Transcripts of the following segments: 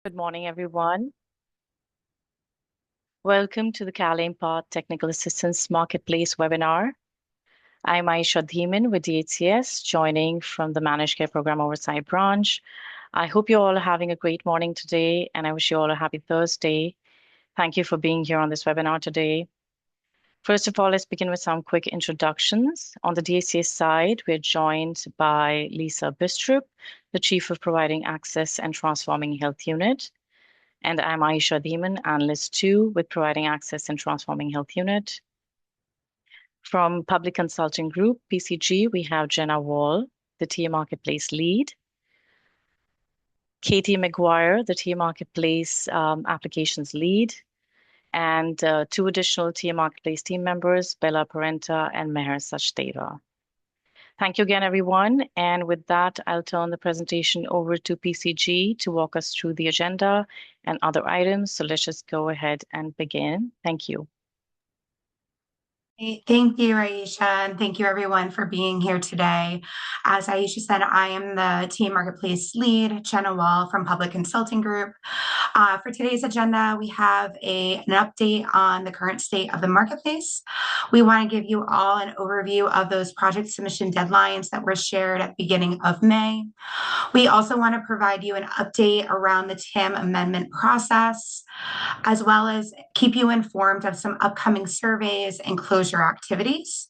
Good morning, everyone. Welcome to the PATH Technical Assistance Marketplace webinar. I'm Aisha Dhiman with DHCS, joining from the Managed Care Program Oversight Branch. I hope you all are having a great morning today, and I wish you all a happy Thursday. Thank you for being here on this webinar today. First of all, let's begin with some quick introductions. On the DHCS side, we're joined by Lisa Bistrup, the Chief of Providing Access and Transforming Health Unit. And I'm Aisha Dhiman, Analyst 2 with Providing Access and Transforming Health Unit. From Public Consulting Group, PCG, we have Jenna Wall, the TA Marketplace Lead. Katie McGuire, the TA Marketplace Applications Lead. And two additional TA Marketplace team members, Bella Parenta and Meher Sachdeva. Thank you again, everyone. And with that, I'll turn the presentation over to PCG to walk us through the agenda and other items. So let's just go ahead and begin. Thank you. Thank you, Aisha, and thank you everyone for being here today. As Aisha said, I am the TA Marketplace Lead, Jenna Wall from Public Consulting Group. For today's agenda, we have an update on the current state of the marketplace. We want to give you all an overview of those project submission deadlines that were shared at the beginning of May. We also want to provide you an update around the TAM amendment process, as well as keep you informed of some upcoming surveys and closure activities.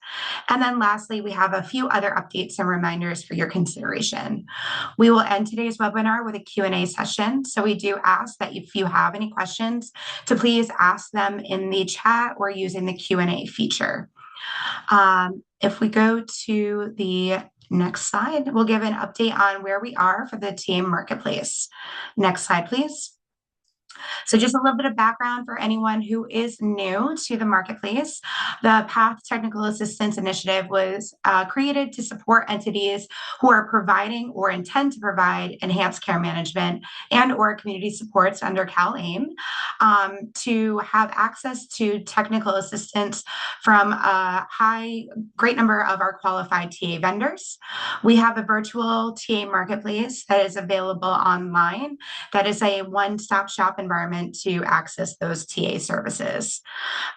And then lastly, we have a few other updates and reminders for your consideration. We will end today's webinar with a Q&A session. So we do ask that if you have any questions, to please ask them in the chat or using the Q&A feature. If we go to the next slide, we'll give an update on where we are for the TA Marketplace. Next slide, please. So just a little bit of background for anyone who is new to the marketplace. The PATH Technical Assistance Initiative was created to support entities who are providing or intend to provide enhanced care management and or community supports under CalAIM to have access to technical assistance from a great number of our qualified TA vendors. We have a virtual TA marketplace that is available online that is a one-stop shop environment to access those TA services.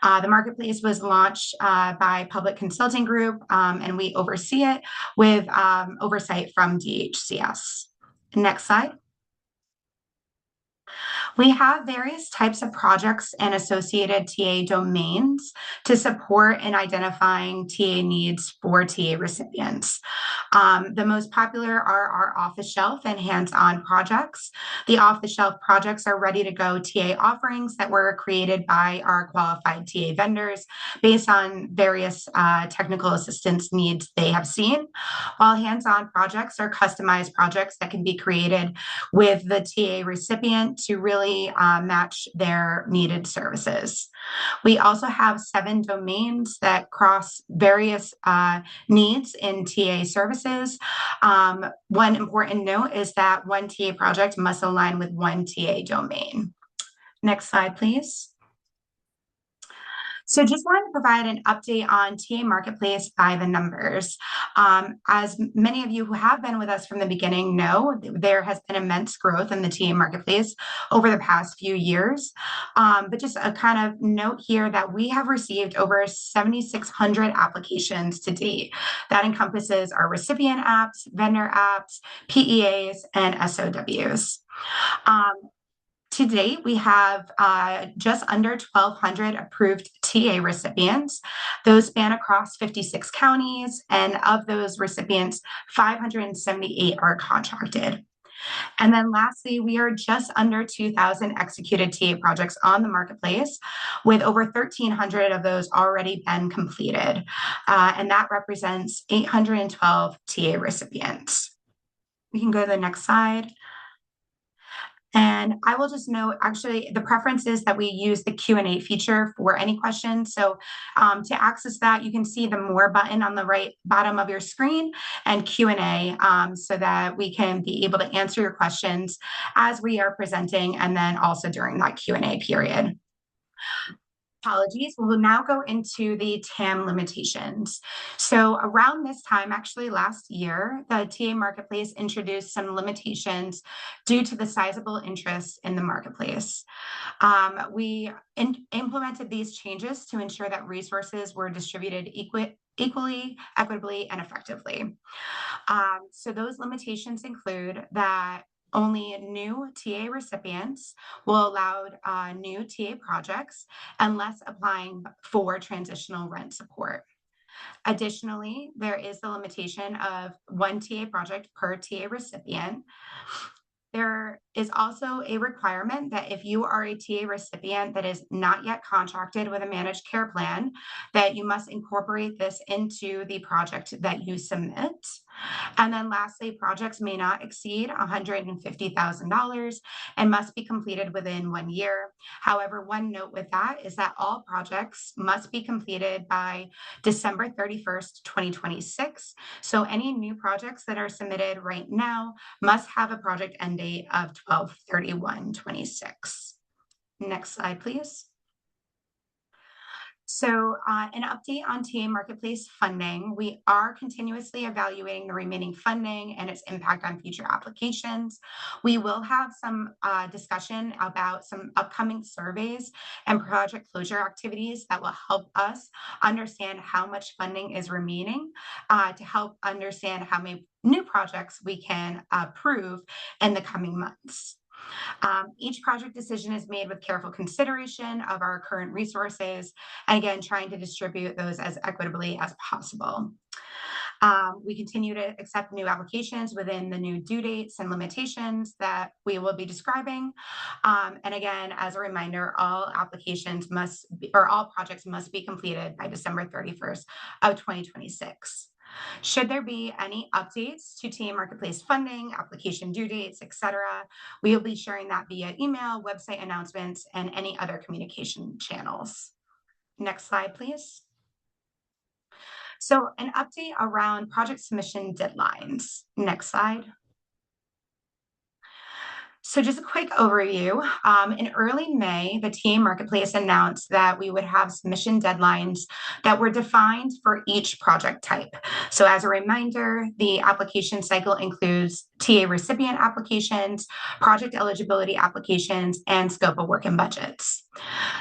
The marketplace was launched by Public Consulting Group, and we oversee it with oversight from DHCS. Next slide. We have various types of projects and associated TA domains to support in identifying TA needs for TA recipients. The most popular are our off-the-shelf and hands-on projects. The off-the-shelf projects are ready-to-go TA offerings that were created by our qualified TA vendors based on various technical assistance needs they have seen, while hands-on projects are customized projects that can be created with the TA recipient to really match their needed services. We also have 7 domains that cross various needs in TA services. One important note is that one TA project must align with one TA domain. Next slide, please. So just wanted to provide an update on TA Marketplace by the numbers. As many of you who have been with us from the beginning know, there has been immense growth in the TA Marketplace over the past few years. But just a kind of note here that we have received over 7,600 applications to date. That encompasses our recipient apps, vendor apps, PEAs, and SOWs. To date, we have just under 1,200 approved TA recipients. Those span across 56 counties, and of those recipients, 578 are contracted. And then lastly, we are just under 2,000 executed TA projects on the marketplace, with over 1,300 of those already been completed. And that represents 812 TA recipients. We can go to the next slide. And I will just note, actually, the preference is that we use the Q&A feature for any questions. So to access that, you can see the More button on the right bottom of your screen and Q&A so that we can be able to answer your questions as we are presenting and then also during that Q&A period. Apologies. We'll now go into the TAM limitations. So around this time, actually last year, the TA Marketplace introduced some limitations due to the sizable interest in the marketplace. We implemented these changes to ensure that resources were distributed equally, equitably, and effectively. So those limitations include that only new TA recipients will allow new TA projects unless applying for transitional rent support. Additionally, there is the limitation of one TA project per TA recipient. There is also a requirement that if you are a TA recipient that is not yet contracted with a managed care plan, that you must incorporate this into the project that you submit. And then lastly, projects may not exceed $150,000 and must be completed within 1 year. However, one note with that is that all projects must be completed by December 31st, 2026. So any new projects that are submitted right now must have a project end date of 12/31/26. Next slide, please. So an update on TA Marketplace funding. We are continuously evaluating the remaining funding and its impact on future applications. We will have some discussion about some upcoming surveys and project closure activities that will help us understand how much funding is remaining to help understand how many new projects we can approve in the coming months. Each project decision is made with careful consideration of our current resources, and again, trying to distribute those as equitably as possible. We continue to accept new applications within the new due dates and limitations that we will be describing. And again, as a reminder, all applications must be, or all projects must be completed by December 31st of 2026. Should there be any updates to TA Marketplace funding, application due dates, etc., we will be sharing that via email, website announcements, and any other communication channels. Next slide, please. So an update around project submission deadlines. Next slide. So just a quick overview. In early May, the TA Marketplace announced that we would have submission deadlines that were defined for each project type. So as a reminder, the application cycle includes TA recipient applications, project eligibility applications, and scope of work and budgets.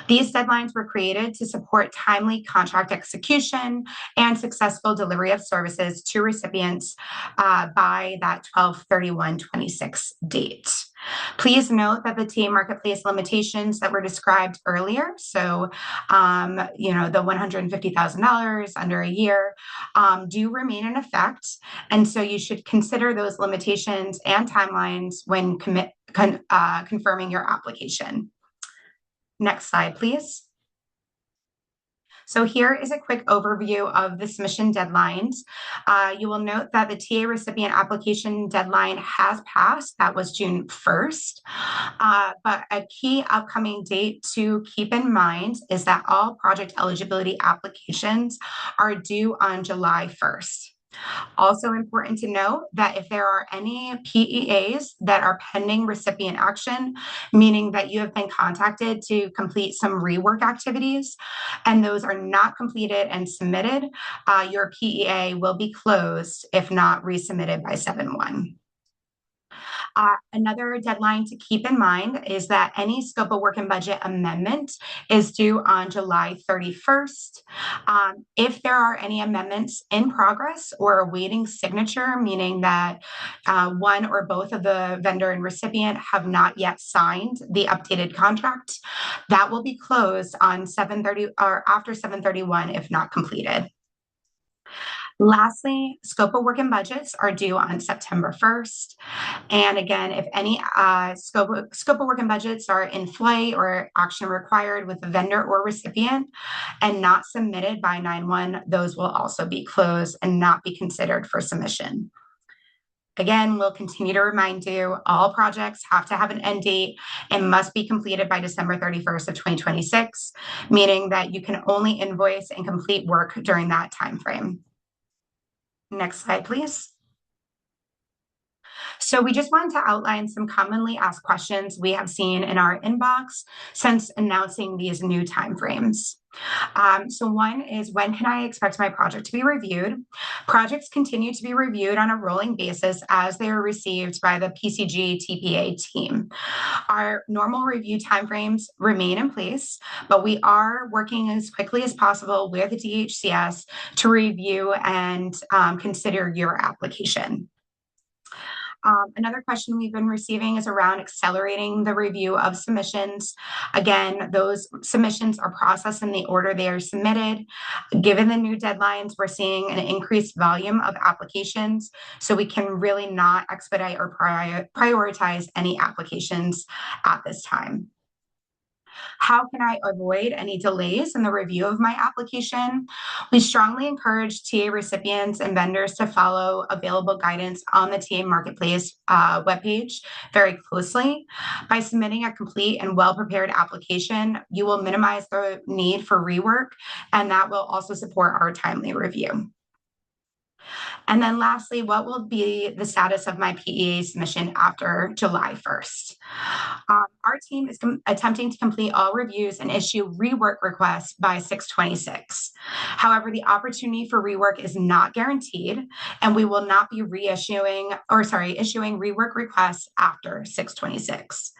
These deadlines were created to support timely contract execution and successful delivery of services to recipients by that 12/31/26 date. Please note that the TA Marketplace limitations that were described earlier, so the $150,000 under a year, do remain in effect, and so you should consider those limitations and timelines when confirming your application. Next slide, please. So here is a quick overview of the submission deadlines. You will note that the TA recipient application deadline has passed. That was June 1st. But a key upcoming date to keep in mind is that all project eligibility applications are due on July 1st. Also important to note that if there are any PEAs that are pending recipient action, meaning that you have been contacted to complete some rework activities, and those are not completed and submitted, your PEA will be closed if not resubmitted by 7/1. Another deadline to keep in mind is that any scope of work and budget amendment is due on July 31st. If there are any amendments in progress or awaiting signature, meaning that one or both of the vendor and recipient have not yet signed the updated contract, that will be closed on 7/30 or after 7/31 if not completed. Lastly, scope of work and budgets are due on September 1st. And again, if any scope of work and budgets are in flight or action required with the vendor or recipient and not submitted by 9/1, those will also be closed and not be considered for submission. Again, we'll continue to remind you, all projects have to have an end date and must be completed by December 31st of 2026, meaning that you can only invoice and complete work during that time frame. Next slide, please. So we just wanted to outline some commonly asked questions we have seen in our inbox since announcing these new timeframes. So one is, when can I expect my project to be reviewed? Projects continue to be reviewed on a rolling basis as they are received by the PCG TPA team. Our normal review timeframes remain in place, but we are working as quickly as possible with the DHCS to review and consider your application. Another question we've been receiving is around accelerating the review of submissions. Again, those submissions are processed in the order they are submitted. Given the new deadlines, we're seeing an increased volume of applications, so we can really not expedite or prioritize any applications at this time. How can I avoid any delays in the review of my application? We strongly encourage TA recipients and vendors to follow available guidance on the TA Marketplace webpage very closely. By submitting a complete and well-prepared application, you will minimize the need for rework, and that will also support our timely review. And then lastly, what will be the status of my PEA submission after July 1st? Our team is attempting to complete all reviews and issue rework requests by 6/26. However, the opportunity for rework is not guaranteed, and we will not be issuing rework requests after 6/26.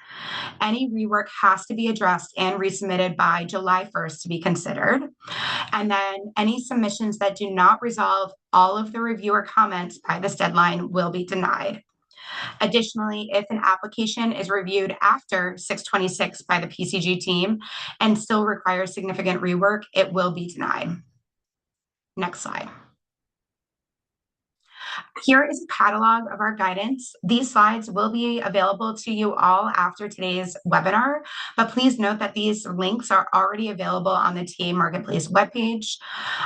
Any rework has to be addressed and resubmitted by July 1st to be considered. And then any submissions that do not resolve all of the reviewer comments by this deadline will be denied. Additionally, if an application is reviewed after 6/26 by the PCG team and still requires significant rework, it will be denied. Next slide. Here is a catalog of our guidance. These slides will be available to you all after today's webinar, but please note that these links are already available on the TA Marketplace webpage.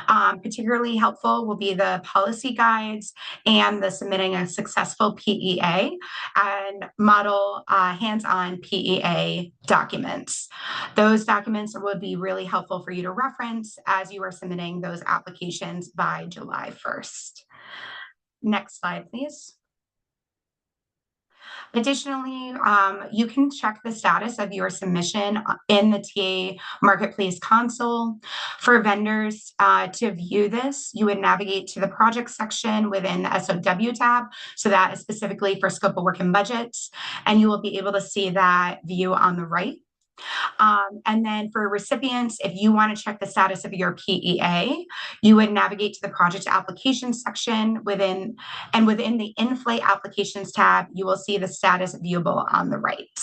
Particularly helpful will be the policy guides and the submitting a successful PEA and model hands-on PEA documents. Those documents will be really helpful for you to reference as you are submitting those applications by July 1st. Next slide, please. Additionally, you can check the status of your submission in the TA Marketplace console. For vendors to view this, you would navigate to the project section within the SOW tab. So that is specifically for scope of work and budgets. And you will be able to see that view on the right. And then for recipients, if you want to check the status of your PEA, you would navigate to the project applications section within the in-flight applications tab, you will see the status viewable on the right.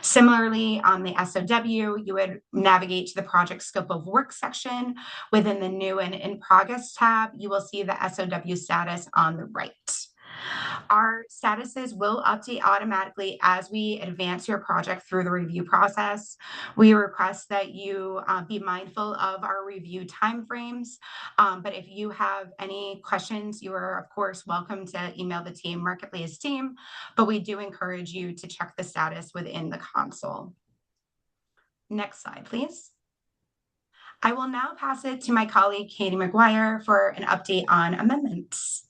Similarly, on the SOW, you would navigate to the project scope of work section. Within the new and in progress tab, you will see the SOW status on the right. Our statuses will update automatically as we advance your project through the review process. We request that you be mindful of our review timeframes, but if you have any questions, you are, of course, welcome to email the TA Marketplace team, but we do encourage you to check the status within the console. Next slide, please. I will now pass it to my colleague, Katie McGuire, for an update on amendments.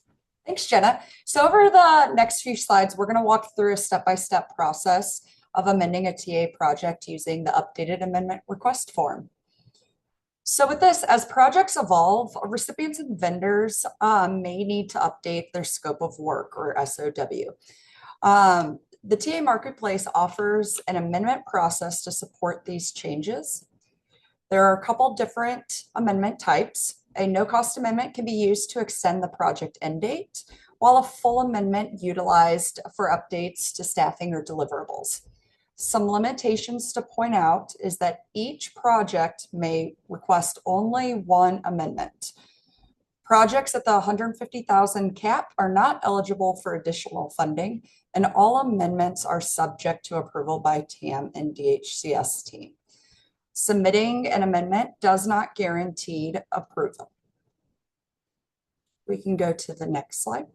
Thanks, Jenna. So over the next few slides, we're going to walk through a step-by-step process of amending a TA project using the updated amendment request form. So with this, as projects evolve, recipients and vendors may need to update their scope of work, or SOW. The TA Marketplace offers an amendment process to support these changes. There are a couple different amendment types. A no-cost amendment can be used to extend the project end date, while a full amendment utilized for updates to staffing or deliverables. Some limitations to point out is that each project may request only one amendment. Projects at the 150,000 cap are not eligible for additional funding, and all amendments are subject to approval by TAM and DHCS team. Submitting an amendment does not guarantee approval. We can go to the next slide.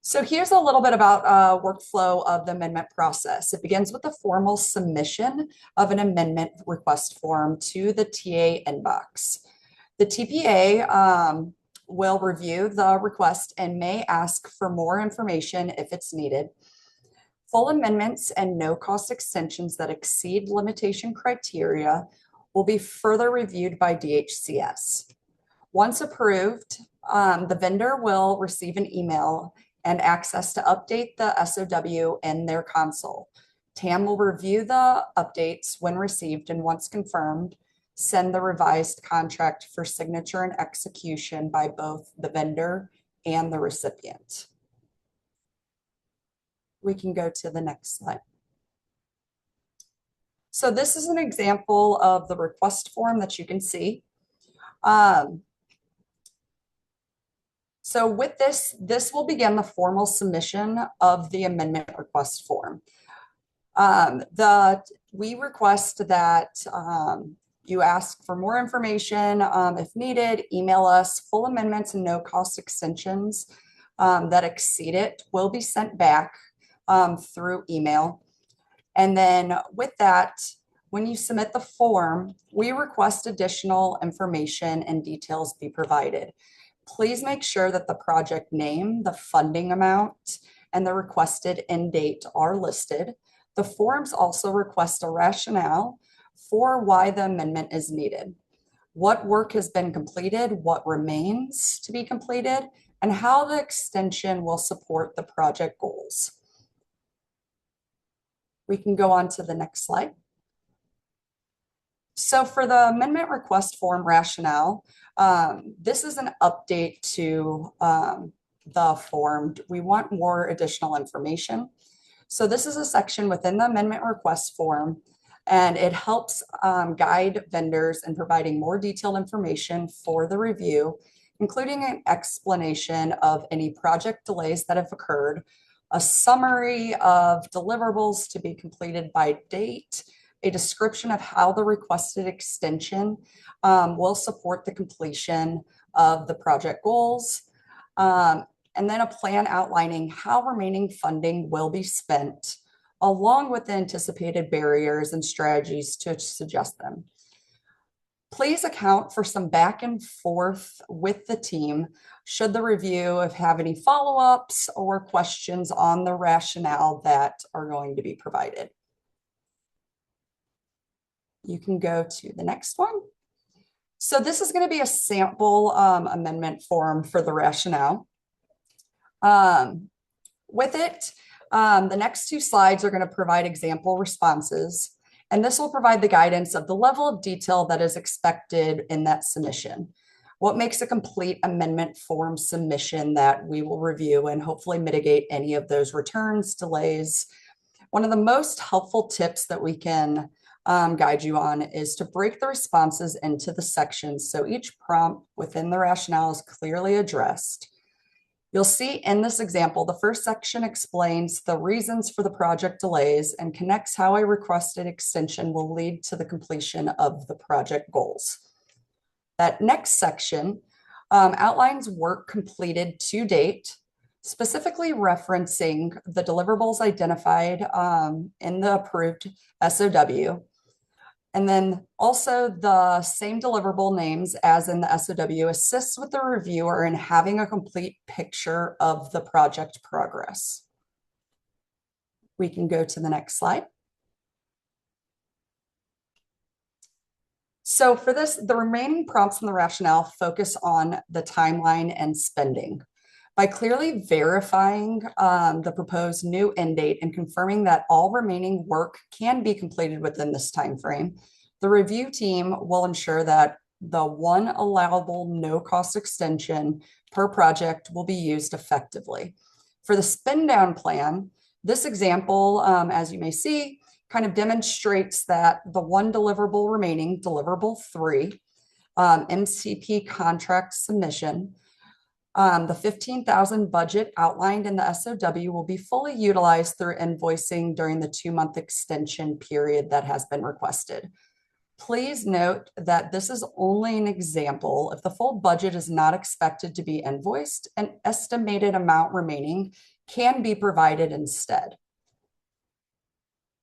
So here's a little bit about workflow of the amendment process. It begins with the formal submission of an amendment request form to the TA inbox. The TPA will review the request and may ask for more information if it's needed. Full amendments and no-cost extensions that exceed limitation criteria will be further reviewed by DHCS. Once approved, the vendor will receive an email and access to update the SOW in their console. TAM will review the updates when received, and once confirmed, send the revised contract for signature and execution by both the vendor and the recipient. We can go to the next slide. So this is an example of the request form that you can see. So with this will begin the formal submission of the amendment request form. We request that you ask for more information if needed, email us. Full amendments and no cost extensions that exceed it will be sent back through email. And then with that, when you submit the form, we request additional information and details be provided. Please make sure that the project name, the funding amount, and the requested end date are listed. The forms also request a rationale for why the amendment is needed, what work has been completed, what remains to be completed, and how the extension will support the project goals. We can go on to the next slide. So for the amendment request form rationale, this is an update to the form. We want more additional information. So this is a section within the amendment request form, and it helps guide vendors in providing more detailed information for the review, including an explanation of any project delays that have occurred, a summary of deliverables to be completed by date, a description of how the requested extension will support the completion of the project goals, and then a plan outlining how remaining funding will be spent, along with the anticipated barriers and strategies to suggest them. Please account for some back and forth with the team should the review have any follow-ups or questions on the rationale that are going to be provided. You can go to the next one. So this is going to be a sample amendment form for the rationale. With it, the next two slides are going to provide example responses, and this will provide the guidance of the level of detail that is expected in that submission. What makes a complete amendment form submission that we will review and hopefully mitigate any of those returns, delays. One of the most helpful tips that we can guide you on is to break the responses into the sections so each prompt within the rationale is clearly addressed. You'll see in this example, the first section explains the reasons for the project delays and connects how a requested extension will lead to the completion of the project goals. That next section outlines work completed to date, specifically referencing the deliverables identified in the approved SOW. And then also the same deliverable names as in the SOW assists with the reviewer in having a complete picture of the project progress. We can go to the next slide. So for this, the remaining prompts in the rationale focus on the timeline and spending. By clearly verifying the proposed new end date and confirming that all remaining work can be completed within this time frame, the review team will ensure that the one allowable no-cost extension per project will be used effectively. For the spend down plan, this example, as you may see, kind of demonstrates that the one deliverable remaining, deliverable 3, MCP contract submission, the $15,000 budget outlined in the SOW will be fully utilized through invoicing during the 2-month extension period that has been requested. Please note that this is only an example. If the full budget is not expected to be invoiced, an estimated amount remaining can be provided instead.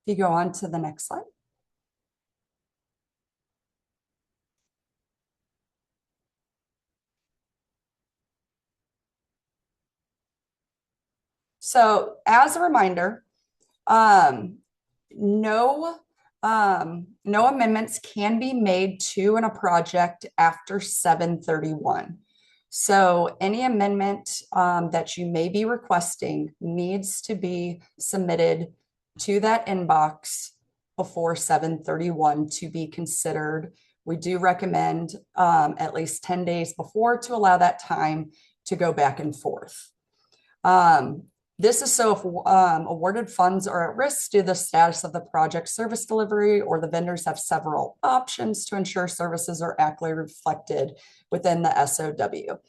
If you go on to the next slide. So as a reminder, no amendments can be made to a project after 7/31. So any amendment that you may be requesting needs to be submitted to that inbox before 7/31 to be considered. We do recommend at least 10 days before to allow that time to go back and forth. This is so if awarded funds are at risk due to the status of the project service delivery, or the vendors have several options to ensure services are accurately reflected within the SOW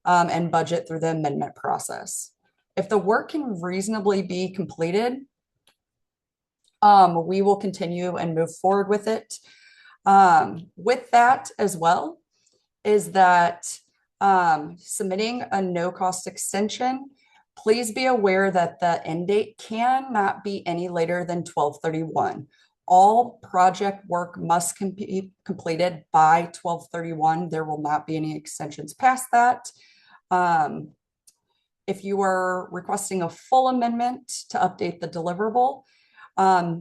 and budget through the amendment process. If the work can reasonably be completed, we will continue and move forward with it. With that as well is that submitting a no-cost extension, please be aware that the end date cannot be any later than 12/31. All project work must be completed by 12/31. There will not be any extensions past that. If you are requesting a full amendment to update the deliverable,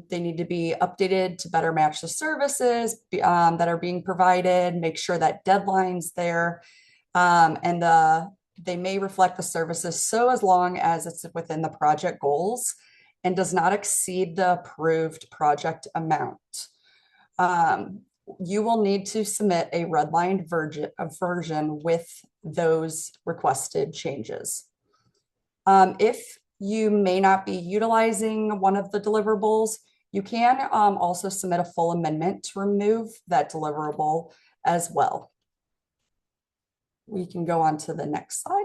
they need to be updated to better match the services that are being provided, make sure that deadline's there, and they may reflect the services so as long as it's within the project goals and does not exceed the approved project amount. You will need to submit a redlined version with those requested changes. If you may not be utilizing one of the deliverables, you can also submit a full amendment to remove that deliverable as well. We can go on to the next slide.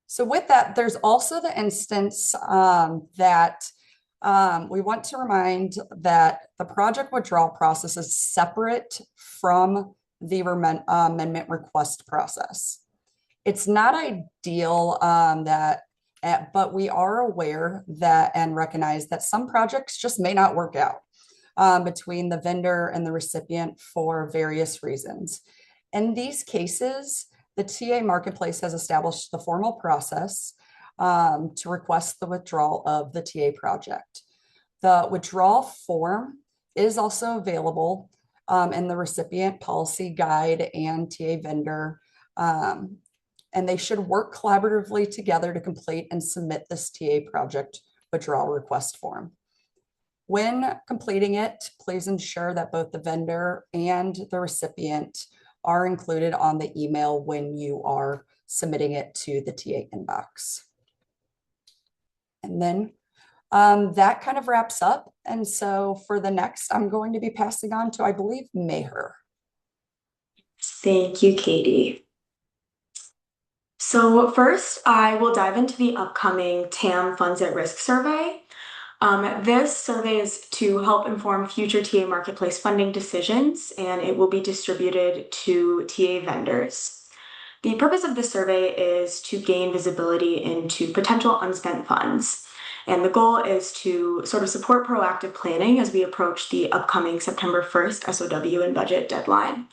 So with that, there's also the instance that we want to remind that the project withdrawal process is separate from the amendment request process. It's not ideal but we are aware that and recognize that some projects just may not work out between the vendor and the recipient for various reasons. In these cases, the TA Marketplace has established the formal process to request the withdrawal of the TA project. The withdrawal form is also available in the recipient policy guide and TA vendor, and they should work collaboratively together to complete and submit this TA project withdrawal request form. When completing it, please ensure that both the vendor and the recipient are included on the email when you are submitting it to the TA inbox. And then that kind of wraps up. And so for the next, I'm going to be passing on to, I believe, Meher. Thank you, Katie. So first, I will dive into the upcoming TAM Funds at Risk survey. This survey is to help inform future TA Marketplace funding decisions, and it will be distributed to TA vendors. The purpose of this survey is to gain visibility into potential unspent funds. And the goal is to sort of support proactive planning as we approach the upcoming September 1st SOW and budget deadline.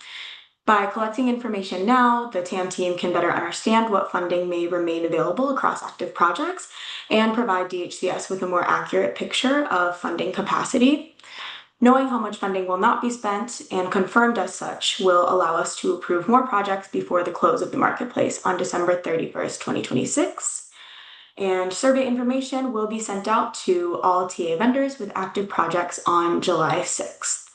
By collecting information now, the TAM team can better understand what funding may remain available across active projects and provide DHCS with a more accurate picture of funding capacity. Knowing how much funding will not be spent and confirmed as such will allow us to approve more projects before the close of the marketplace on December 31st, 2026. And survey information will be sent out to all TA vendors with active projects on July 6th.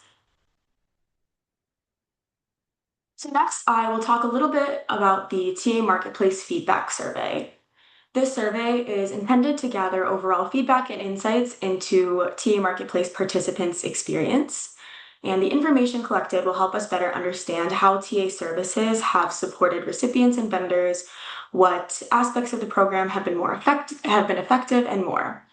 So next, I will talk a little bit about the TA Marketplace Feedback Survey. This survey is intended to gather overall feedback and insights into TA Marketplace participants' experience. And the information collected will help us better understand how TA services have supported recipients and vendors, what aspects of the program have been effective, and more.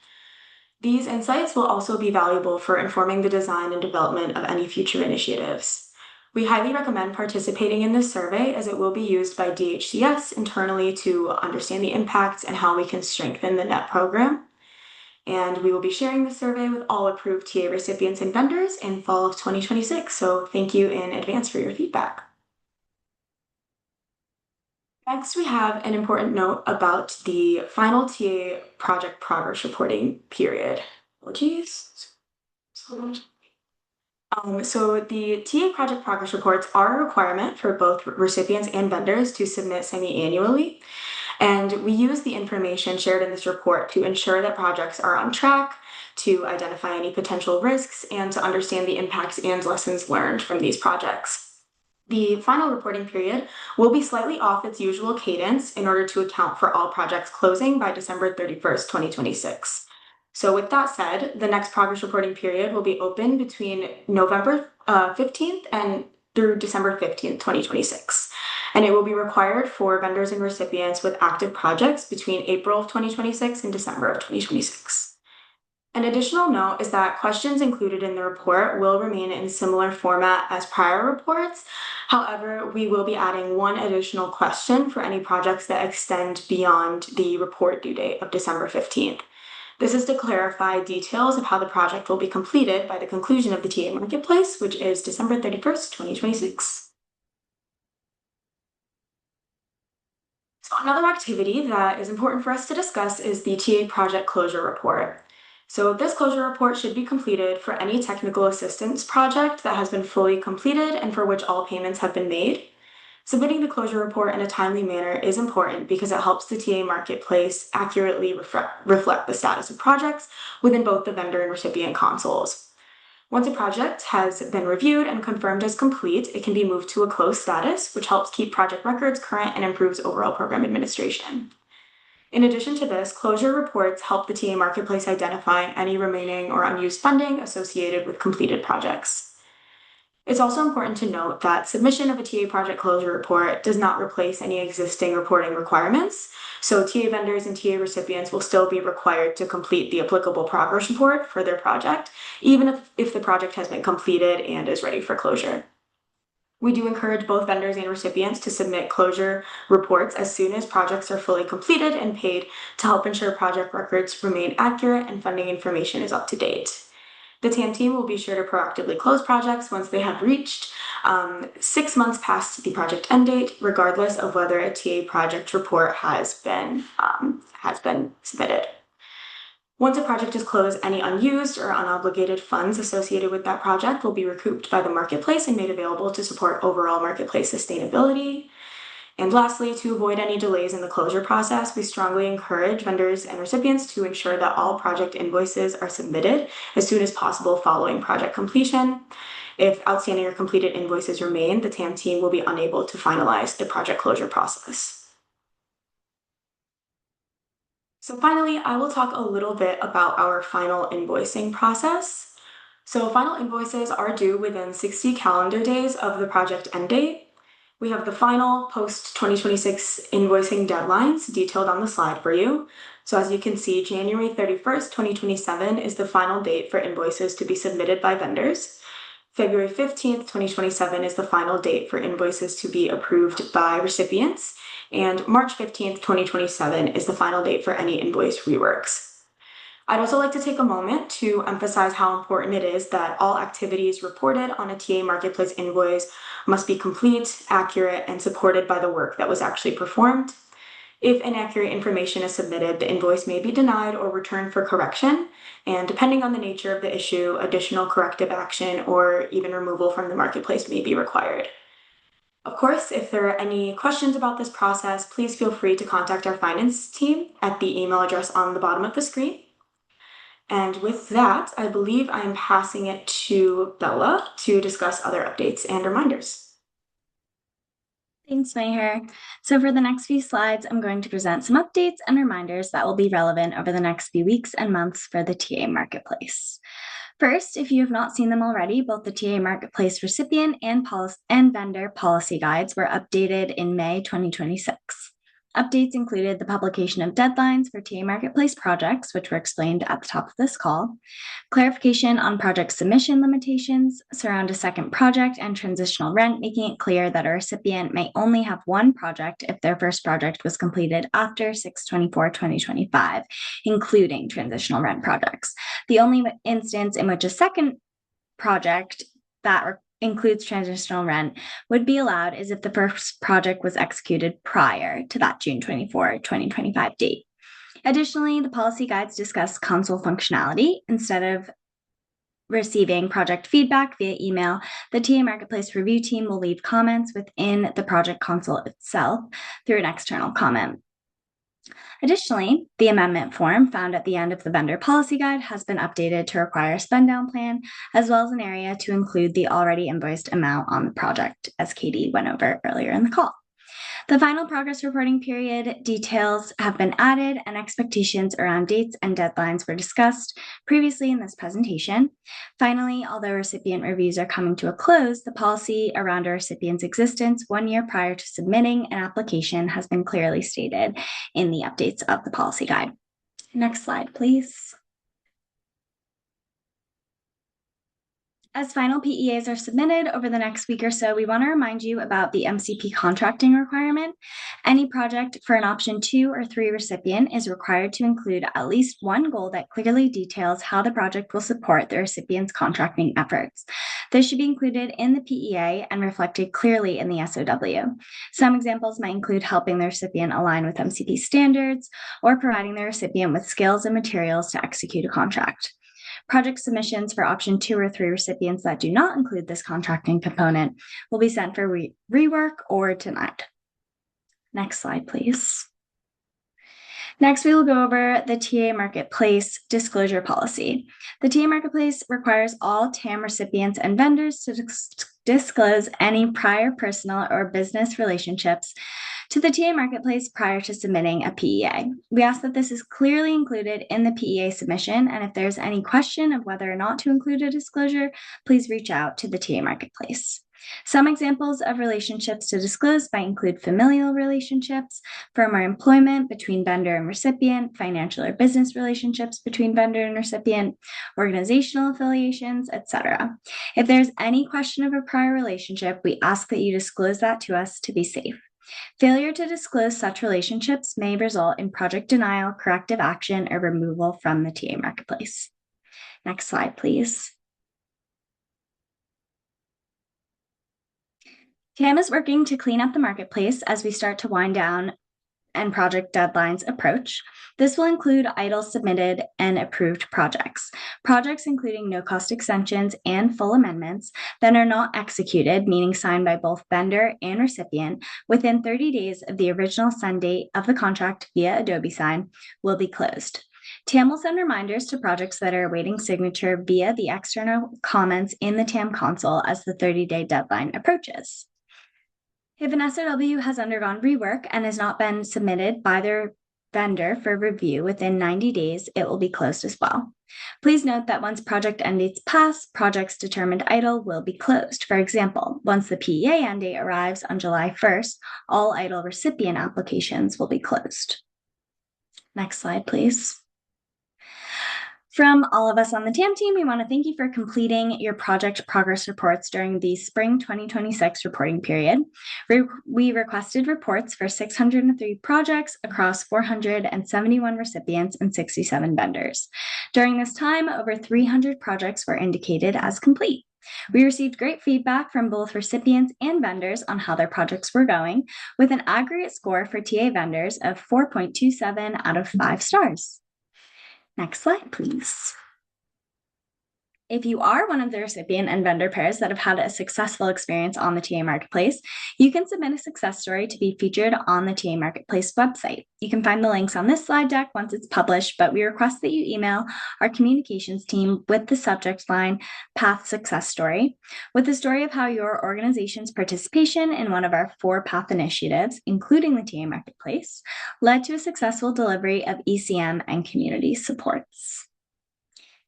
These insights will also be valuable for informing the design and development of any future initiatives. We highly recommend participating in this survey as it will be used by DHCS internally to understand the impacts and how we can strengthen the NET program. And we will be sharing the survey with all approved TA recipients and vendors in fall of 2026. So thank you in advance for your feedback. Next, we have an important note about the final TA project progress reporting period. Apologies. So the TA project progress reports are a requirement for both recipients and vendors to submit semi-annually. And we use the information shared in this report to ensure that projects are on track, to identify any potential risks, and to understand the impacts and lessons learned from these projects. The final reporting period will be slightly off its usual cadence in order to account for all projects closing by December 31st, 2026. So with that said, the next progress reporting period will be open between November 15th and through December 15th, 2026. And it will be required for vendors and recipients with active projects between April of 2026 and December of 2026. An additional note is that questions included in the report will remain in similar format as prior reports. However, we will be adding one additional question for any projects that extend beyond the report due date of December 15th. This is to clarify details of how the project will be completed by the conclusion of the TA Marketplace, which is December 31st, 2026. So another activity that is important for us to discuss is the TA project closure report. So this closure report should be completed for any technical assistance project that has been fully completed and for which all payments have been made. Submitting the closure report in a timely manner is important because it helps the TA Marketplace accurately reflect the status of projects within both the vendor and recipient consoles. Once a project has been reviewed and confirmed as complete, it can be moved to a closed status, which helps keep project records current and improves overall program administration. In addition to this, closure reports help the TA Marketplace identify any remaining or unused funding associated with completed projects. It's also important to note that submission of a TA project closure report does not replace any existing reporting requirements, so TA vendors and TA recipients will still be required to complete the applicable progress report for their project, even if the project has been completed and is ready for closure. We do encourage both vendors and recipients to submit closure reports as soon as projects are fully completed and paid to help ensure project records remain accurate and funding information is up to date. The TAM team will be sure to proactively close projects once they have reached 6 months past the project end date, regardless of whether a TA project report has been submitted. Once a project is closed, any unused or unobligated funds associated with that project will be recouped by the marketplace and made available to support overall marketplace sustainability. And lastly, to avoid any delays in the closure process, we strongly encourage vendors and recipients to ensure that all project invoices are submitted as soon as possible following project completion. If outstanding or completed invoices remain, the TAM team will be unable to finalize the project closure process. So finally, I will talk a little bit about our final invoicing process. So final invoices are due within 60 calendar days of the project end date. We have the final post-2026 invoicing deadlines detailed on the slide for you. So as you can see, January 31st, 2027 is the final date for invoices to be submitted by vendors. February 15th, 2027 is the final date for invoices to be approved by recipients. And March 15th, 2027 is the final date for any invoice reworks. I'd also like to take a moment to emphasize how important it is that all activities reported on a TA Marketplace invoice must be complete, accurate, and supported by the work that was actually performed. If inaccurate information is submitted, the invoice may be denied or returned for correction, and depending on the nature of the issue, additional corrective action or even removal from the marketplace may be required. Of course, if there are any questions about this process, please feel free to contact our finance team at the email address on the bottom of the screen. And with that, I believe I am passing it to Bella to discuss other updates and reminders. Thanks, Meher. So for the next few slides, I'm going to present some updates and reminders that will be relevant over the next few weeks and months for the TA Marketplace. First, if you have not seen them already, both the TA Marketplace recipient and vendor policy guides were updated in May 2026. Updates included the publication of deadlines for TA Marketplace projects, which were explained at the top of this call, clarification on project submission limitations, surround a second project, and transitional rent, making it clear that a recipient may only have one project if their first project was completed after 6/24/2025, including transitional rent projects. The only instance in which a second project that includes transitional rent would be allowed is if the first project was executed prior to that June 24, 2025 date. Additionally, the policy guides discuss console functionality. Instead of receiving project feedback via email, the TA Marketplace review team will leave comments within the project console itself through an external comment. Additionally, the amendment form found at the end of the vendor policy guide has been updated to require a spend down plan, as well as an area to include the already invoiced amount on the project, as Katie went over earlier in the call. The final progress reporting period details have been added, and expectations around dates and deadlines were discussed previously in this presentation. Finally, although recipient reviews are coming to a close, the policy around a recipient's existence 1 year prior to submitting an application has been clearly stated in the updates of the policy guide. Next slide, please. As final PEAs are submitted over the next week or so, we want to remind you about the MCP contracting requirement. Any project for an option 2 or 3 recipient is required to include at least one goal that clearly details how the project will support the recipient's contracting efforts. This should be included in the PEA and reflected clearly in the SOW. Some examples might include helping the recipient align with MCP standards or providing the recipient with skills and materials to execute a contract. Project submissions for option 2 or 3 recipients that do not include this contracting component will be sent for rework or denied. Next slide, please. Next, we will go over the TA Marketplace disclosure policy. The TA Marketplace requires all TAM recipients and vendors to disclose any prior personal or business relationships to the TA Marketplace prior to submitting a PEA. We ask that this is clearly included in the PEA submission, and if there's any question of whether or not to include a disclosure, please reach out to the TA Marketplace. Some examples of relationships to disclose might include familial relationships, firm or employment between vendor and recipient, financial or business relationships between vendor and recipient, organizational affiliations, etc. If there's any question of a prior relationship, we ask that you disclose that to us to be safe. Failure to disclose such relationships may result in project denial, corrective action, or removal from the TA Marketplace. Next slide, please. TAM is working to clean up the marketplace as we start to wind down and project deadlines approach. This will include idle submitted and approved projects. Projects including no-cost extensions and full amendments that are not executed, meaning signed by both vendor and recipient, within 30 days of the original send date of the contract via Adobe Sign will be closed. TAM will send reminders to projects that are awaiting signature via the external comments in the TAM console as the 30-day deadline approaches. If an SOW has undergone rework and has not been submitted by their vendor for review within 90 days, it will be closed as well. Please note that once project end dates pass, projects determined idle will be closed. For example, once the PEA end date arrives on July 1st, all idle recipient applications will be closed. Next slide, please. From all of us on the TAM team, we want to thank you for completing your project progress reports during the spring 2026 reporting period. We requested reports for 603 projects across 471 recipients and 67 vendors. During this time, over 300 projects were indicated as complete. We received great feedback from both recipients and vendors on how their projects were going, with an aggregate score for TA vendors of 4.27 out of 5 stars. Next slide, please. If you are one of the recipient and vendor pairs that have had a successful experience on the TA Marketplace, you can submit a success story to be featured on the TA Marketplace website. You can find the links on this slide deck once it's published, but we request that you email our communications team with the subject line PATH Success Story, with the story of how your organization's participation in one of our 4 PATH initiatives, including the TA Marketplace, led to a successful delivery of ECM and community supports.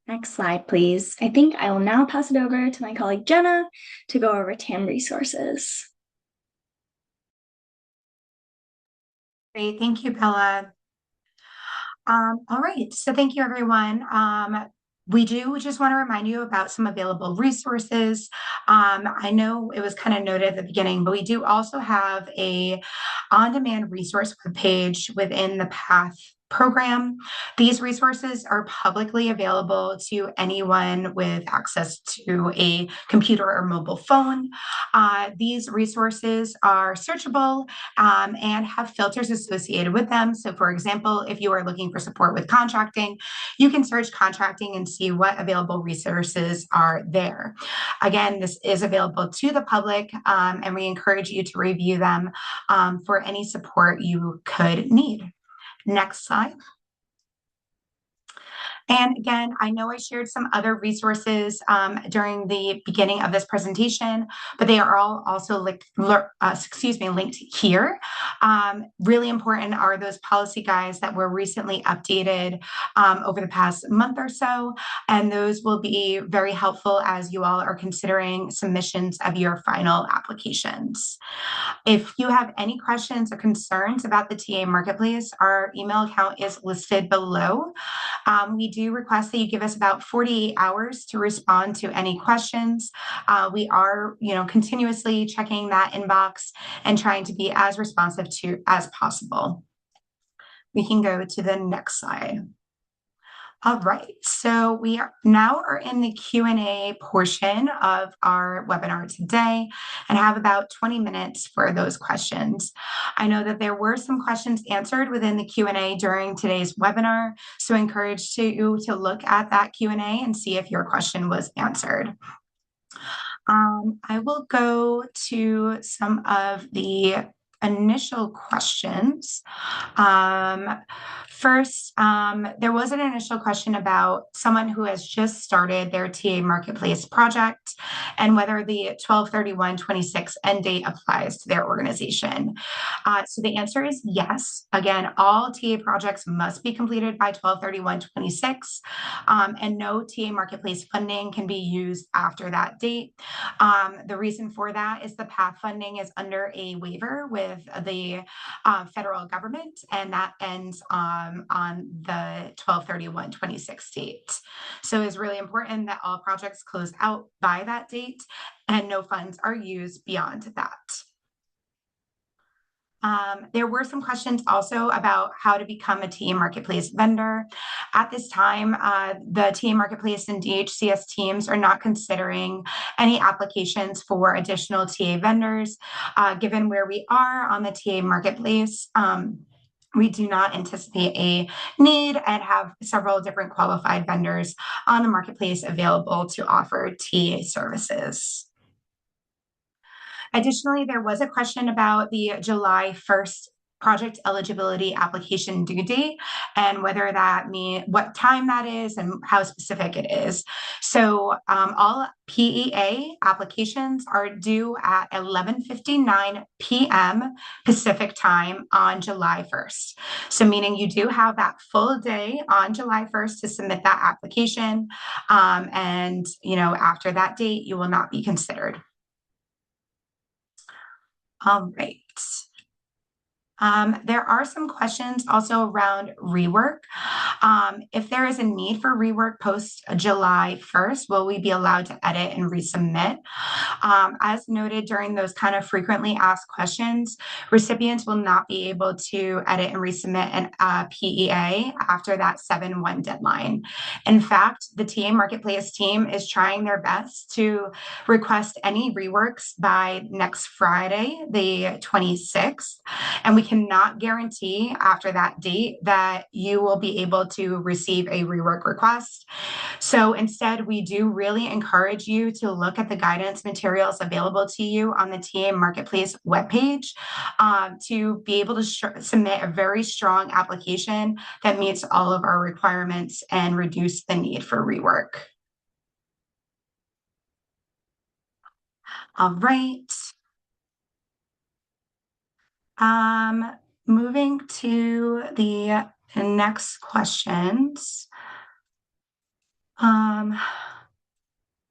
Next slide, please. I think I will now pass it over to my colleague Jenna to go over TAM resources. Great, thank you, Bella. All right, so thank you, everyone. We do just want to remind you about some available resources. I know it was kind of noted at the beginning, but we do also have a on-demand resource page within the PATH program. These resources are publicly available to anyone with access to a computer or mobile phone. These resources are searchable and have filters associated with them. So for example, if you are looking for support with contracting, you can search contracting and see what available resources are there. Again, this is available to the public, and we encourage you to review them for any support you could need. Next slide. And again, I know I shared some other resources during the beginning of this presentation, but they are all also linked here. Really important are those policy guides that were recently updated over the past month or so, and those will be very helpful as you all are considering submissions of your final applications. If you have any questions or concerns about the TA Marketplace, our email account is listed below. We do request that you give us about 48 hours to respond to any questions. We are, continuously checking that inbox and trying to be as responsive as possible. We can go to the next slide. All right, so we are in the Q&A portion of our webinar today and have about 20 minutes for those questions. I know that there were some questions answered within the Q&A during today's webinar, so I encourage you to look at that Q&A and see if your question was answered. I will go to some of the initial questions. First, there was an initial question about someone who has just started their TA Marketplace project and whether the 12/31/26 end date applies to their organization. So the answer is yes. Again, all TA projects must be completed by 12/31/26, and no TA Marketplace funding can be used after that date. The reason for that is the PATH funding is under a waiver with the federal government, and that ends on the 12/31/26 date. So it's really important that all projects close out by that date and no funds are used beyond that. There were some questions also about how to become a TA Marketplace vendor. At this time, the TA Marketplace and DHCS teams are not considering any applications for additional TA vendors. Given where we are on the TA Marketplace, we do not anticipate a need and have several different qualified vendors on the marketplace available to offer TA services. Additionally, there was a question about the July 1st project eligibility application due date and whether that means what time that is and how specific it is. So all PEA applications are due at 11:59 p.m. Pacific time on July 1st. So meaning you do have that full day on July 1st to submit that application. And after that date, you will not be considered. All right. There are some questions also around rework. If there is a need for rework post July 1st, will we be allowed to edit and resubmit? As noted during those kind of frequently asked questions, recipients will not be able to edit and resubmit an PEA after that 7/1 deadline. In fact, the TA Marketplace team is trying their best to request any reworks by next Friday, the 26th, and we cannot guarantee after that date that you will be able to receive a rework request. So instead, we do really encourage you to look at the guidance materials available to you on the TA Marketplace webpage to be able to submit a very strong application that meets all of our requirements and reduce the need for rework. All right. Moving to the next questions.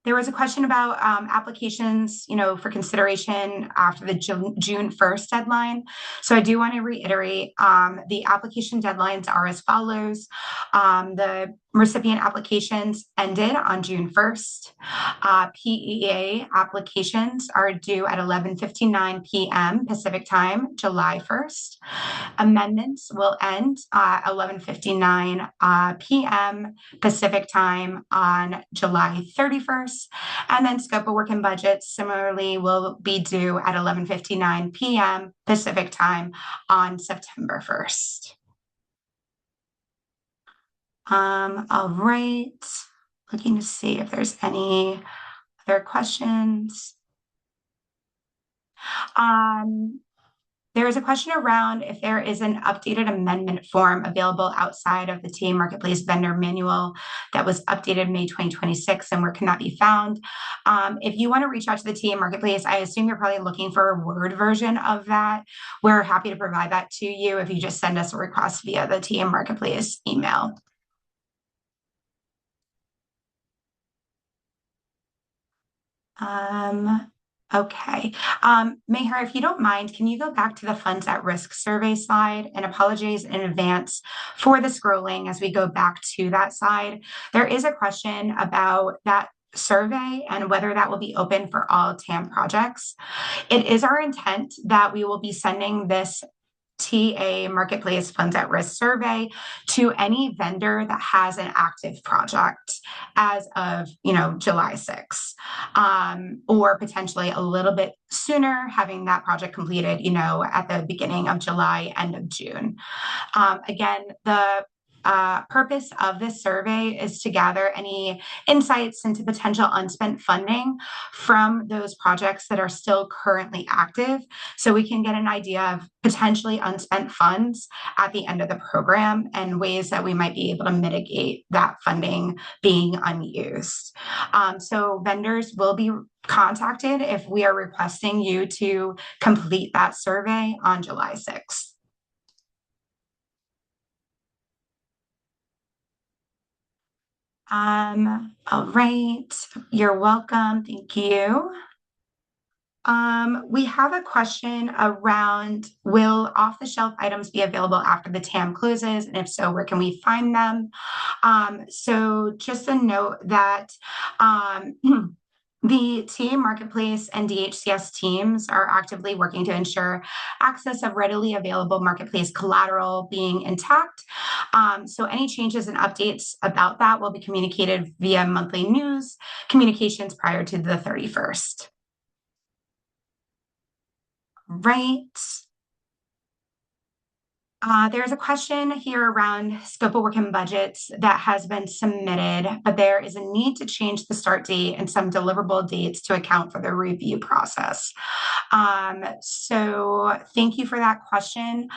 There was a question about applications, for consideration after the June 1st deadline. So I do want to reiterate, the application deadlines are as follows. The recipient applications ended on June 1st. PEA applications are due at 11:59 p.m. Pacific time, July 1st. Amendments will end at 11:59 p.m. Pacific time on July 31st. And then scope of work and budget similarly will be due at 11:59 p.m. Pacific time on September 1st. All right, looking to see if there's any other questions. There is a question around if there is an updated amendment form available outside of the TA Marketplace vendor manual that was updated May 2026, and where can that be found? If you want to reach out to the TA Marketplace, I assume you're probably looking for a Word version of that. We're happy to provide that to you if you just send us a request via the TA Marketplace email. Okay. Meher, if you don't mind, can you go back to the funds at risk survey slide? And apologies in advance for the scrolling as we go back to that side. There is a question about that survey and whether that will be open for all TAM projects. It is our intent that we will be sending this TA Marketplace Funds at Risk survey to any vendor that has an active project as of, July 6th, or potentially a little bit sooner, having that project completed, at the beginning of July, end of June. Again, the purpose of this survey is to gather any insights into potential unspent funding from those projects that are still currently active, so we can get an idea of potentially unspent funds at the end of the program and ways that we might be able to mitigate that funding being unused. So vendors will be contacted if we are requesting you to complete that survey on July 6th. All right, you're welcome. Thank you. We have a question around, will off-the-shelf items be available after the TAM closes? And if so, where can we find them? So just a note that the TA Marketplace and DHCS teams are actively working to ensure access of readily available marketplace collateral being intact. So any changes and updates about that will be communicated via monthly news communications prior to the 31st. Right. There's a question here around scope of work and budgets that has been submitted, but there is a need to change the start date and some deliverable dates to account for the review process. So thank you for that question.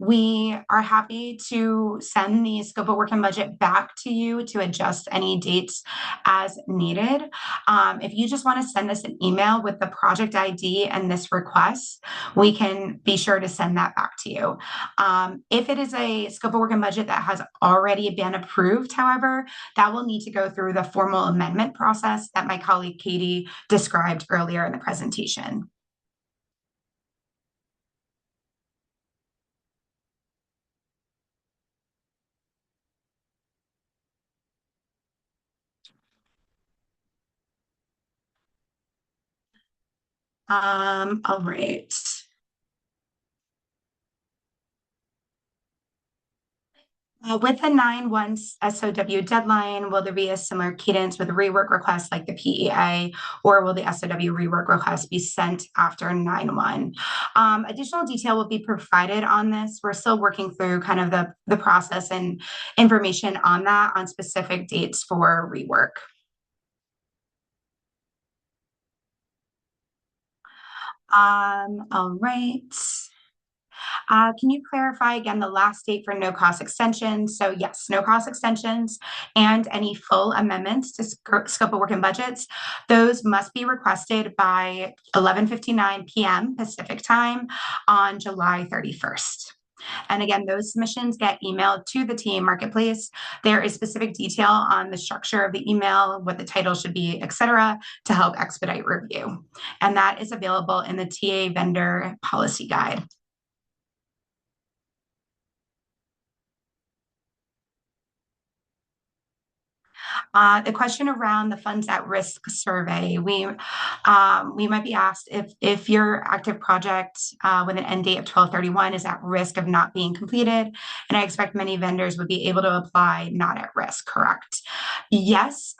We are happy to send the scope of work and budget back to you to adjust any dates as needed. If you just want to send us an email with the project ID and this request, we can be sure to send that back to you. If it is a scope of work and budget that has already been approved, however, that will need to go through the formal amendment process that my colleague Katie described earlier in the presentation. All right. With the 9/1 SOW deadline, will there be a similar cadence with rework requests like the PEA, or will the SOW rework request be sent after 9/1? Additional detail will be provided on this. We're still working through kind of the process and information on that on specific dates for rework. All right. Can you clarify again the last date for no-cost extensions? So yes, no-cost extensions and any full amendments to scope of work and budgets, those must be requested by 11:59 p.m. Pacific time on July 31st. And again, those submissions get emailed to the TA Marketplace. There is specific detail on the structure of the email, what the title should be, etc., to help expedite review. And that is available in the TA Vendor Policy Guide. The question around the funds at risk survey, we might be asked if your active project with an end date of 12/31 is at risk of not being completed, and I expect many vendors would be able to apply not at risk, correct? Yes,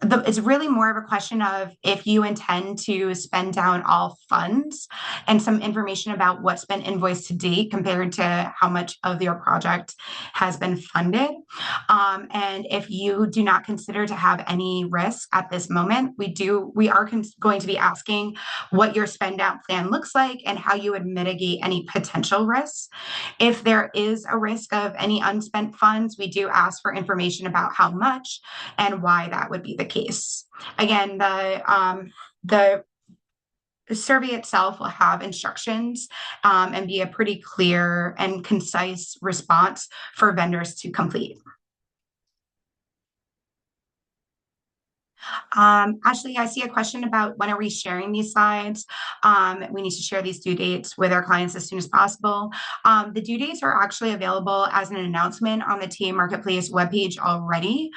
it's really more of a question of if you intend to spend down all funds and some information about what's been invoiced to date compared to how much of your project has been funded. And if you do not consider to have any risk at this moment, we are going to be asking what your spend down plan looks like and how you would mitigate any potential risks. If there is a risk of any unspent funds, we do ask for information about how much and why that would be the case. Again, the survey itself will have instructions and be a pretty clear and concise response for vendors to complete. Ashley, I see a question about when are we sharing these slides? We need to share these due dates with our clients as soon as possible. The due dates are actually available as an announcement on the TA Marketplace webpage already.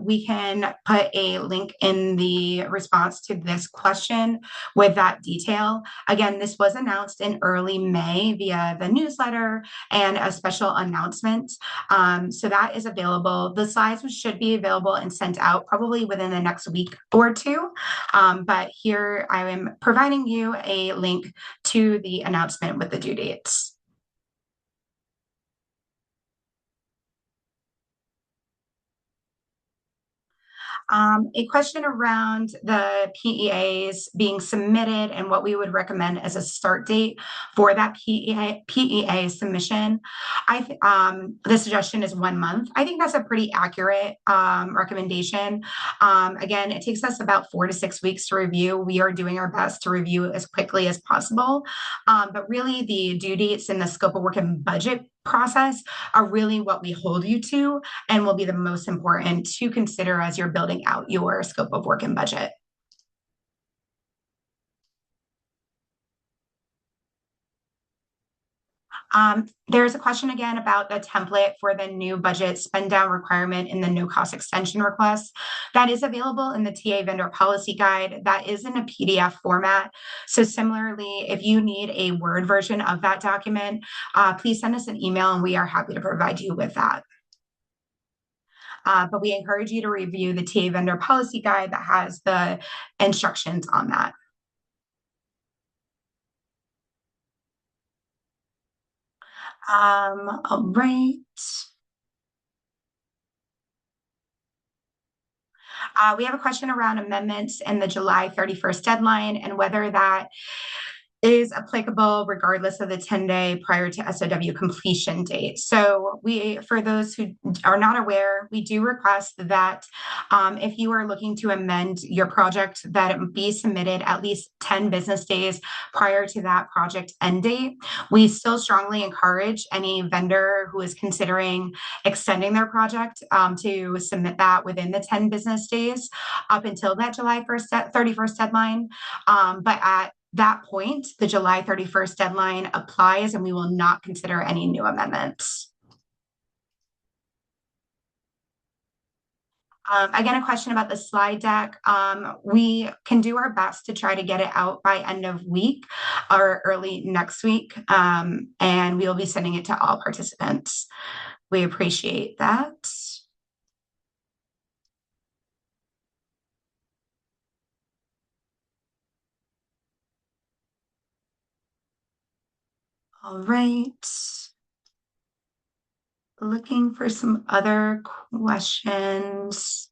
We can put a link in the response to this question with that detail. Again, this was announced in early May via the newsletter and a special announcement. So that is available. The slides should be available and sent out probably within the next week or two. But here I am providing you a link to the announcement with the due dates. A question around the PEAs being submitted and what we would recommend as a start date for that PEA submission. The suggestion is 1 month. I think that's a pretty accurate recommendation. Again, it takes us about 4 to 6 weeks to review. We are doing our best to review as quickly as possible. But really the due dates and the scope of work and budget process are really what we hold you to and will be the most important to consider as you're building out your scope of work and budget. There's a question again about the template for the new budget spend down requirement in the no cost extension request. That is available in the TA vendor policy guide. That is in a PDF format. So similarly, if you need a Word version of that document, please send us an email and we are happy to provide you with that. But we encourage you to review the TA vendor policy guide that has the instructions on that. All right. We have a question around amendments and the July 31st deadline and whether that is applicable regardless of the 10-day prior to SOW completion date. So for those who are not aware, we do request that if you are looking to amend your project, that it be submitted at least 10 business days prior to that project end date. We still strongly encourage any vendor who is considering extending their project to submit that within the 10 business days up until that July 31st deadline. But at that point, the July 31st deadline applies and we will not consider any new amendments. Again, a question about the slide deck. We can do our best to try to get it out by end of week or early next week, and we will be sending it to all participants. We appreciate that. All right. Looking for some other questions.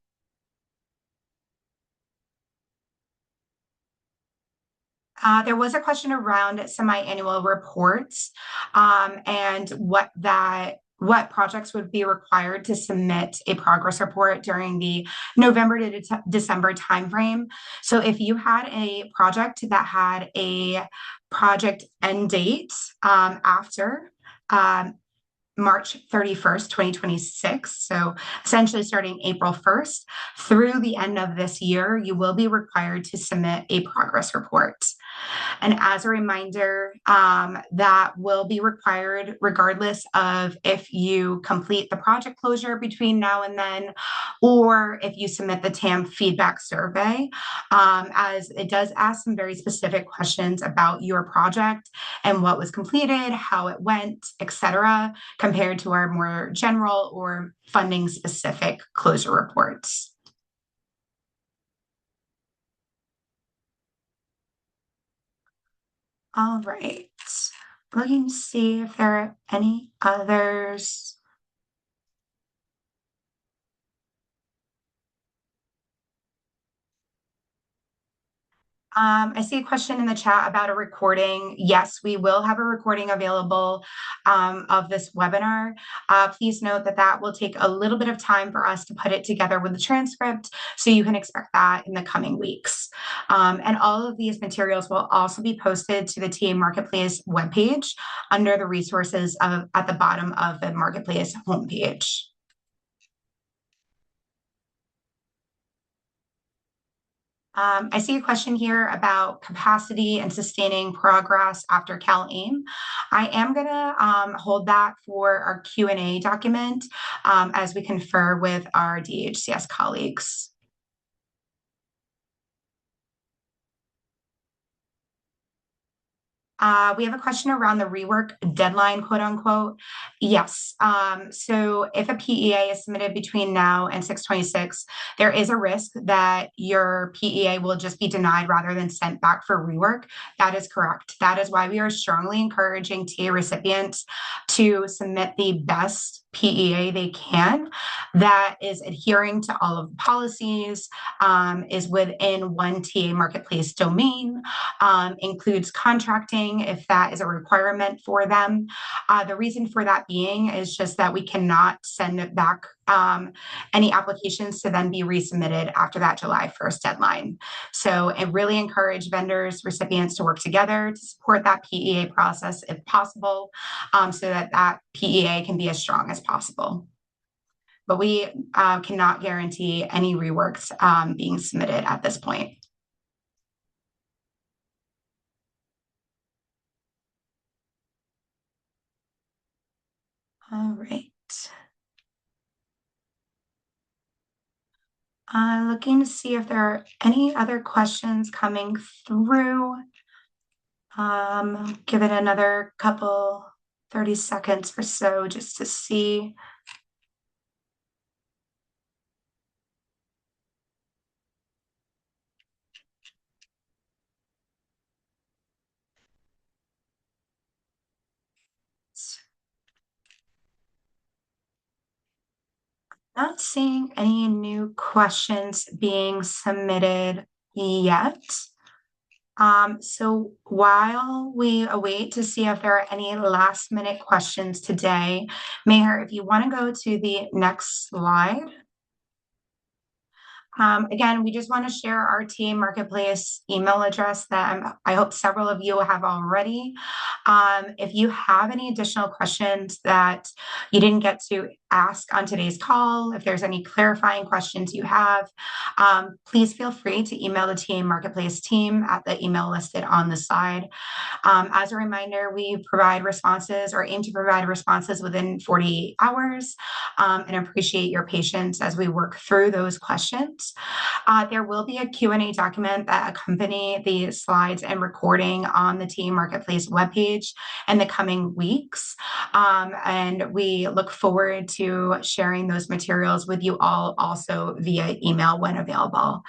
There was a question around semi-annual reports and what projects would be required to submit a progress report during the November to December timeframe. So if you had a project that had a project end date after March 31st, 2026. So essentially starting April 1st through the end of this year, you will be required to submit a progress report. And as a reminder, that will be required regardless of if you complete the project closure between now and then, or if you submit the TAM feedback survey, as it does ask some very specific questions about your project and what was completed, how it went, etc., compared to our more general or funding specific closure reports. All right, looking to see if there are any others. I see a question in the chat about a recording. Yes, we will have a recording available of this webinar. Please note that that will take a little bit of time for us to put it together with the transcript, so you can expect that in the coming weeks. And all of these materials will also be posted to the TA Marketplace webpage under the resources at the bottom of the Marketplace homepage. I see a question here about capacity and sustaining progress after CalAIM. I am going to hold that for our Q&A document as we confer with our DHCS colleagues. We have a question around the rework deadline, quote unquote. Yes. So if a PEA is submitted between now and 6/26, there is a risk that your PEA will just be denied rather than sent back for rework. That is correct. That is why we are strongly encouraging TA recipients to submit the best PEA they can that is adhering to all of the policies, is within one TA Marketplace domain, includes contracting if that is a requirement for them. The reason for that being is just that we cannot send it back any applications to then be resubmitted after that July 1st deadline. So I really encourage vendors, recipients to work together to support that PEA process if possible, so that that PEA can be as strong as possible. But we cannot guarantee any reworks being submitted at this point. All right. Looking to see if there are any other questions coming through. Give it another 30 seconds or so just to see. Not seeing any new questions being submitted yet. So while we await to see if there are any last minute questions today, Mayor, if you want to go to the next slide. Again, we just want to share our TA Marketplace email address that I hope several of you have already. If you have any additional questions that you didn't get to ask on today's call, if there's any clarifying questions you have, please feel free to email the TA Marketplace team at the email listed on the slide. As a reminder, we provide responses or aim to provide responses within 48 hours and appreciate your patience as we work through those questions. There will be a Q&A document that accompany the slides and recording on the TA Marketplace webpage in the coming weeks. And we look forward to sharing those materials with you all also via email when available.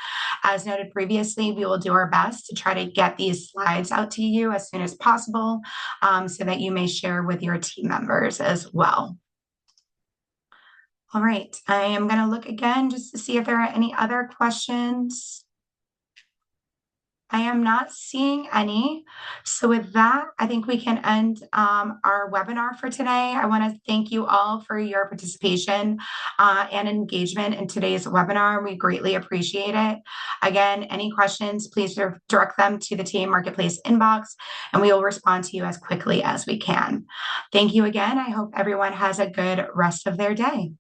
As noted previously, we will do our best to try to get these slides out to you as soon as possible so that you may share with your team members as well. All right, I am going to look again just to see if there are any other questions. I am not seeing any. So with that, I think we can end our webinar for today. I want to thank you all for your participation and engagement in today's webinar. We greatly appreciate it. Again, any questions, please direct them to the TA Marketplace inbox, and we will respond to you as quickly as we can. Thank you again. I hope everyone has a good rest of their day.